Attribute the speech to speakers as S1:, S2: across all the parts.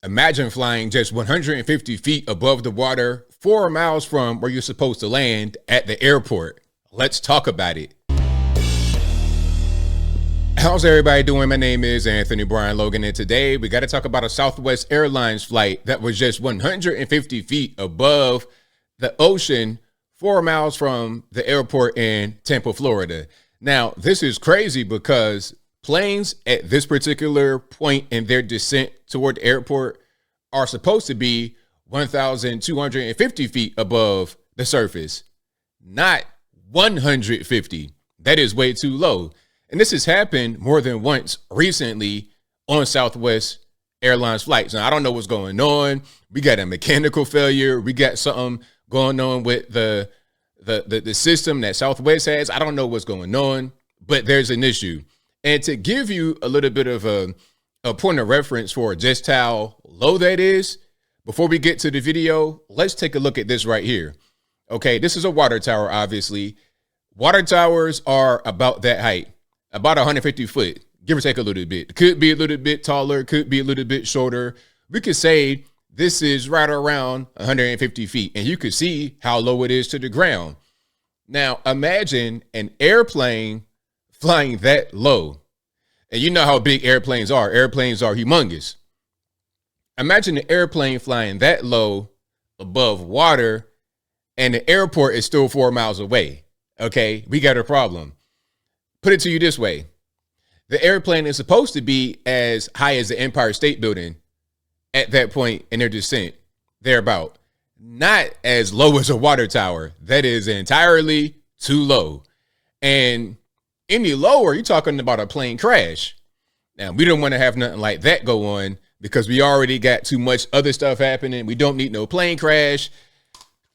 S1: Imagine flying just 150 feet above the water, 4 miles from where you're supposed to land at the airport. Let's talk about it. How's everybody doing? My name is Anthony Brian Logan, and today we got to talk about a Southwest Airlines flight that was just 150 feet above the ocean, 4 miles from the airport in Tampa, Florida. Now, this is crazy because planes at this particular point in their descent toward the airport are supposed to be 1,250 feet above the surface, not 150. That is way too low. And this has happened more than once recently on Southwest Airlines flights. Now, I don't know what's going on. We got a mechanical failure. We got something going on with the system that Southwest has. I don't know what's going on, but there's an issue. And to give you a little bit of a point of reference for just how low that is, before we get to the video, let's take a look at this right here. Okay, this is a water tower, obviously. Water towers are about that height, about 150 foot, give or take a little bit. Could be a little bit taller, could be a little bit shorter. We could say this is right around 150 feet, and you could see how low it is to the ground. Now, imagine an airplane flying that low. And you know how big airplanes are. Airplanes are humongous. Imagine an airplane flying that low above water, and the airport is still 4 miles away. Okay, we got a problem. Put it to you this way. The airplane is supposed to be as high as the Empire State Building at that point in their descent, thereabout. Not as low as a water tower. That is entirely too low. And any lower, you're talking about a plane crash. Now, we don't want to have nothing like that go on because we already got too much other stuff happening. We don't need no plane crash.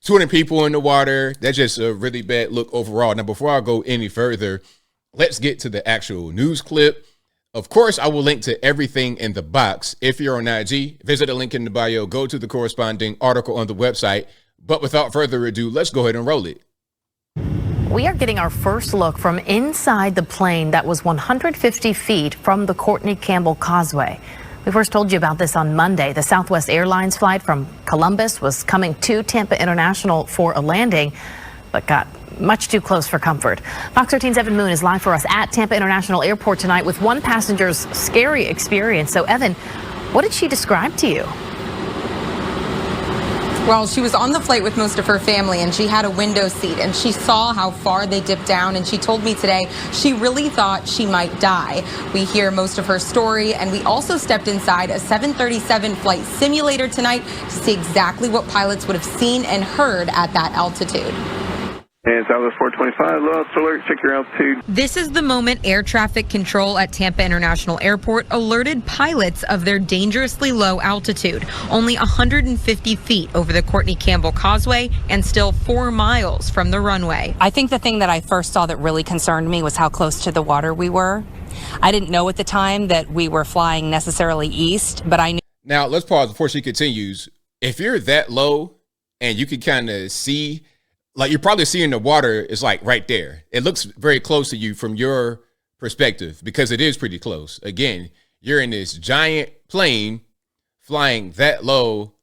S1: 200 people in the water. That's just a really bad look overall. Now, before I go any further, let's get to the actual news clip. Of course, I will link to everything in the box. If you're on IG, visit the link in the bio, go to the corresponding article on the website. But without further ado, let's go ahead and roll it.
S2: We are getting our first look from inside the plane that was 150 feet from the Courtney Campbell Causeway. We first told you about this on Monday. The Southwest Airlines flight from Columbus was coming to Tampa International for a landing, but got much too close for comfort. Fox 13's Evan Moon is live for us at Tampa International Airport tonight with one passenger's scary experience. So, Evan, what did she describe to you?
S3: Well, she was on the flight with most of her family, and she had a window seat, and she saw how far they dipped down, and she told me today she really thought she might die. We hear most of her story, and we also stepped inside a 737 flight simulator tonight to see exactly what pilots would have seen and heard at that altitude.
S4: And Southwest 425, low alert, check your altitude.
S3: This is the moment air traffic control at Tampa International Airport alerted pilots of their dangerously low altitude, only 150 feet over the Courtney Campbell Causeway and still 4 miles from the runway.
S5: I think the thing that I first saw that really concerned me was how close to the water we were. I didn't know at the time that we were flying necessarily east, but I knew.
S1: Now, let's pause before she continues. If you're that low and you can kind of see, like you're probably seeing the water is like right there. It looks very close to you from your perspective because it is pretty close. Again, you're in this giant plane flying that low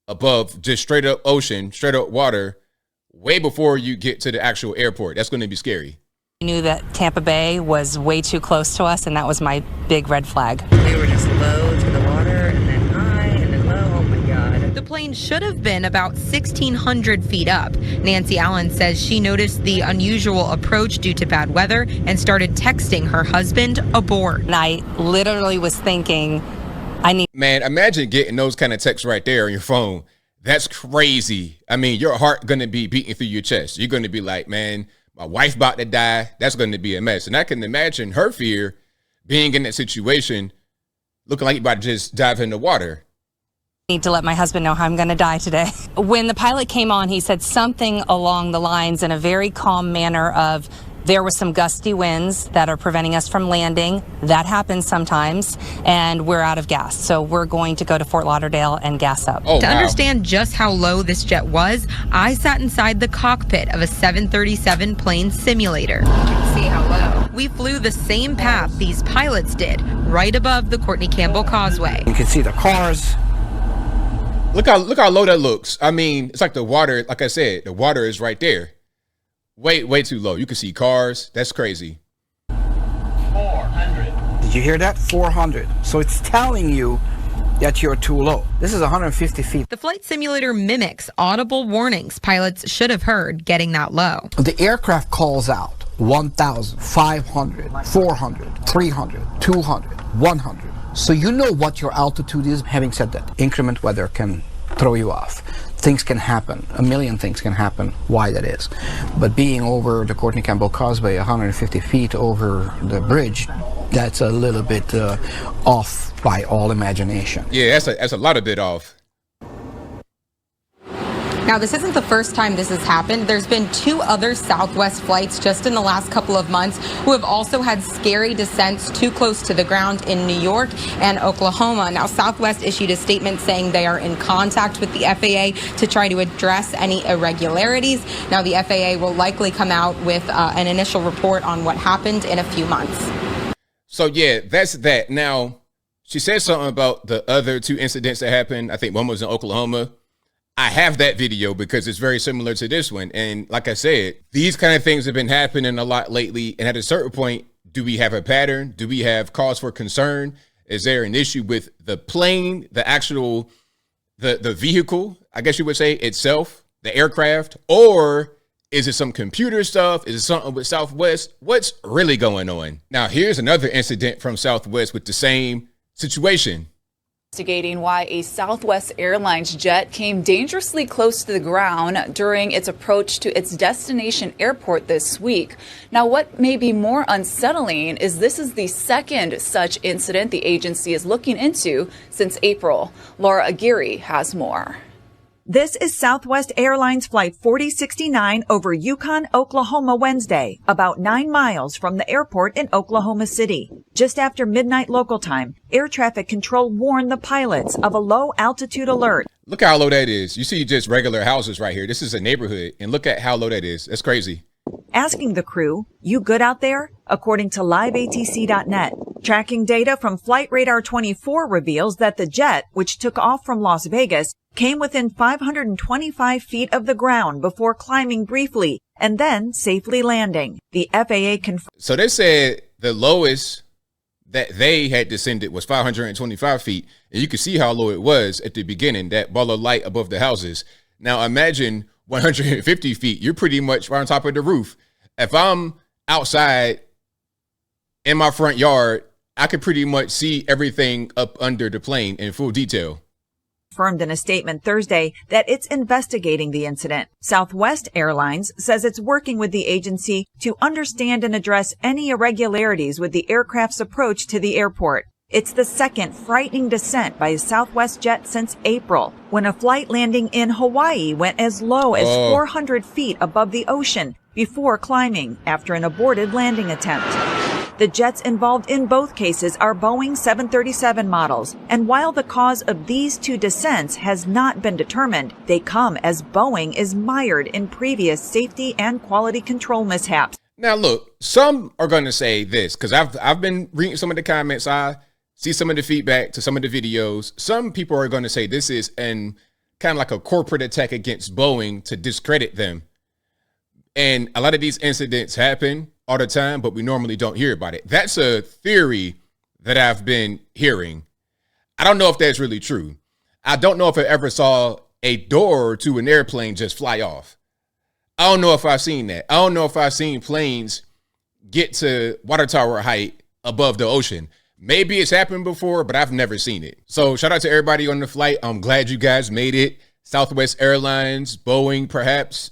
S1: above just straight up ocean, straight up water, way before you get to the actual airport. That's going to be scary.
S5: I knew that Tampa Bay was way too close to us, and that was my big red flag.
S6: We were just low to the water and then high and then low. Oh my God.
S3: The plane should have been about 1,600 feet up. Nancy Allen says she noticed the unusual approach due to bad weather and started texting her husband abort.
S5: And I literally was thinking,
S1: Man, imagine getting those kind of texts right there on your phone. That's crazy. I mean, your heart going to be beating through your chest. You're going to be like, man, my wife about to die. That's going to be a mess. And I can imagine her fear being in that situation, looking like you're about to just dive in the water.
S5: Need to let my husband know how I'm going to die today. When the pilot came on, he said something along the lines in a very calm manner of, there was some gusty winds that are preventing us from landing. That happens sometimes, and we're out of gas. So we're going to go to Fort Lauderdale and gas up.
S3: To understand just how low this jet was, I sat inside the cockpit of a 737 plane simulator. You can see how low. We flew the same path these pilots did, right above the Courtney Campbell Causeway.
S7: You can see the cars
S1: Look how low that looks. I mean, it's like the water, like I said, the water is right there. Way too low. You can see cars. That's crazy.
S7: 400. Did you hear that? 400. So it's telling you that you're too low. This is 150 feet.
S3: The flight simulator mimics audible warnings pilots should have heard getting that low.
S7: The aircraft calls out 1,000, 500, 400, 300, 200, 100. So you know what your altitude is. Having said that, inclement weather can throw you off. Things can happen. A million things can happen. Why that is. But being over the Courtney Campbell Causeway, 150 feet over the bridge, that's a little bit off by all imagination.
S1: Yeah, that's a lot of bit off.
S3: Now, this isn't the first time this has happened. There's been 2 other Southwest flights just in the last couple of months who have also had scary descents too close to the ground in New York and Oklahoma. Now, Southwest issued a statement saying they are in contact with the FAA to try to address any irregularities. Now, the FAA will likely come out with an initial report on what happened in a few months.
S1: So, yeah, that's that. Now, she said something about the other 2 incidents that happened. I think one was in Oklahoma. I have that video because it's very similar to this one. And like I said, these kind of things have been happening a lot lately. And at a certain point, do we have a pattern? Do we have cause for concern? Is there an issue with the plane, the actual, the vehicle, I guess you would say itself, the aircraft? Or is it some computer stuff? Is it something with Southwest? What's really going on? Now, here's another incident from Southwest with the same situation.
S8: Investigating why a Southwest Airlines jet came dangerously close to the ground during its approach to its destination airport this week. Now, what may be more unsettling is this is the second such incident the agency is looking into since April. Laura Aguirre has more.
S9: This is Southwest Airlines Flight 4069 over Yukon, Oklahoma Wednesday, about 9 miles from the airport in Oklahoma City. Just after midnight local time, air traffic control warned the pilots of a low altitude alert.
S1: Look how low that is. You see just regular houses right here. This is a neighborhood, and look at how low that is. That's crazy.
S9: Asking the crew, "You good out there?" according to liveatc.net. Tracking data from Flight Radar 24 reveals that the jet, which took off from Las Vegas, came within 525 feet of the ground before climbing briefly and then safely landing. The FAA confirmed.
S1: So they said the lowest that they had descended was 525 feet. And you can see how low it was at the beginning, that ball of light above the houses. Now imagine 150 feet. You're pretty much right on top of the roof. If I'm outside in my front yard, I could pretty much see everything up under the plane in full detail.
S9: Confirmed in a statement Thursday that it's investigating the incident. Southwest Airlines says it's working with the agency to understand and address any irregularities with the aircraft's approach to the airport. It's the second frightening descent by a Southwest jet since April, when a flight landing in Hawaii went as low as 400 feet above the ocean before climbing after an aborted landing attempt. The jets involved in both cases are Boeing 737 models, and while the cause of these 2 descents has not been determined, they come as Boeing is mired in previous safety and quality control mishaps.
S1: Now, look, some are going to say this, because I've been reading some of the comments. I see some of the feedback to some of the videos. Some people are going to say this is an kind of like a corporate attack against Boeing to discredit them. And a lot of these incidents happen all the time, but we normally don't hear about it. That's a theory that I've been hearing. I don't know if that's really true. I don't know if I ever saw a door to an airplane just fly off. I don't know if I've seen that. I don't know if I've seen planes get to water tower height above the ocean. Maybe it's happened before, but I've never seen it. So shout out to everybody on the flight. I'm glad you guys made it. Southwest Airlines, Boeing, perhaps.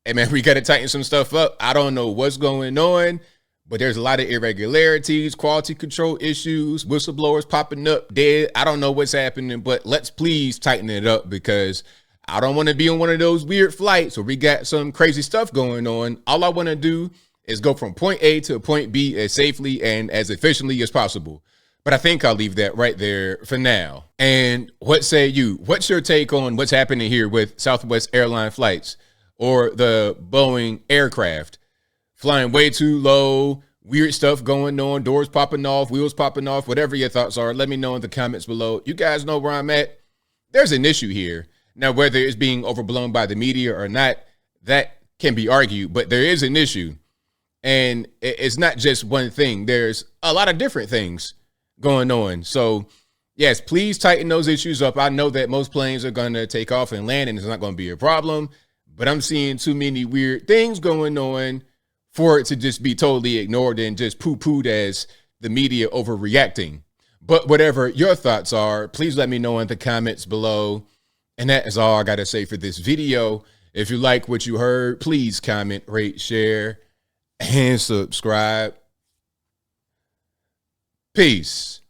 S1: Hey, man, we got to tighten some stuff up. I don't know what's going on, but there's a lot of irregularities, quality control issues, whistleblowers popping up dead. I don't know what's happening, but let's please tighten it up, because I don't want to be on one of those weird flights where we got some crazy stuff going on. All I want to do is go from point A to point B as safely and as efficiently as possible. But I think I'll leave that right there for now. And what say you? What's your take on what's happening here with Southwest airline flights? Or the Boeing aircraft flying way too low, weird stuff going on, doors popping off, wheels popping off, whatever your thoughts are, let me know in the comments below. You guys know where I'm at. there's an issue here. Now, whether it's being overblown by the media or not, that can be argued, but there is an issue. And it's not just one thing. There's a lot of different things going on. So, yes, please tighten those issues up. I know that most planes are going to take off and land, and it's not going to be a problem. But I'm seeing too many weird things going on for it to just be totally ignored and just poo-pooed as the media overreacting. But whatever your thoughts are, please let me know in the comments below. And that is all I got to say for this video. If you like what you heard, please comment, rate, share, and subscribe. Peace.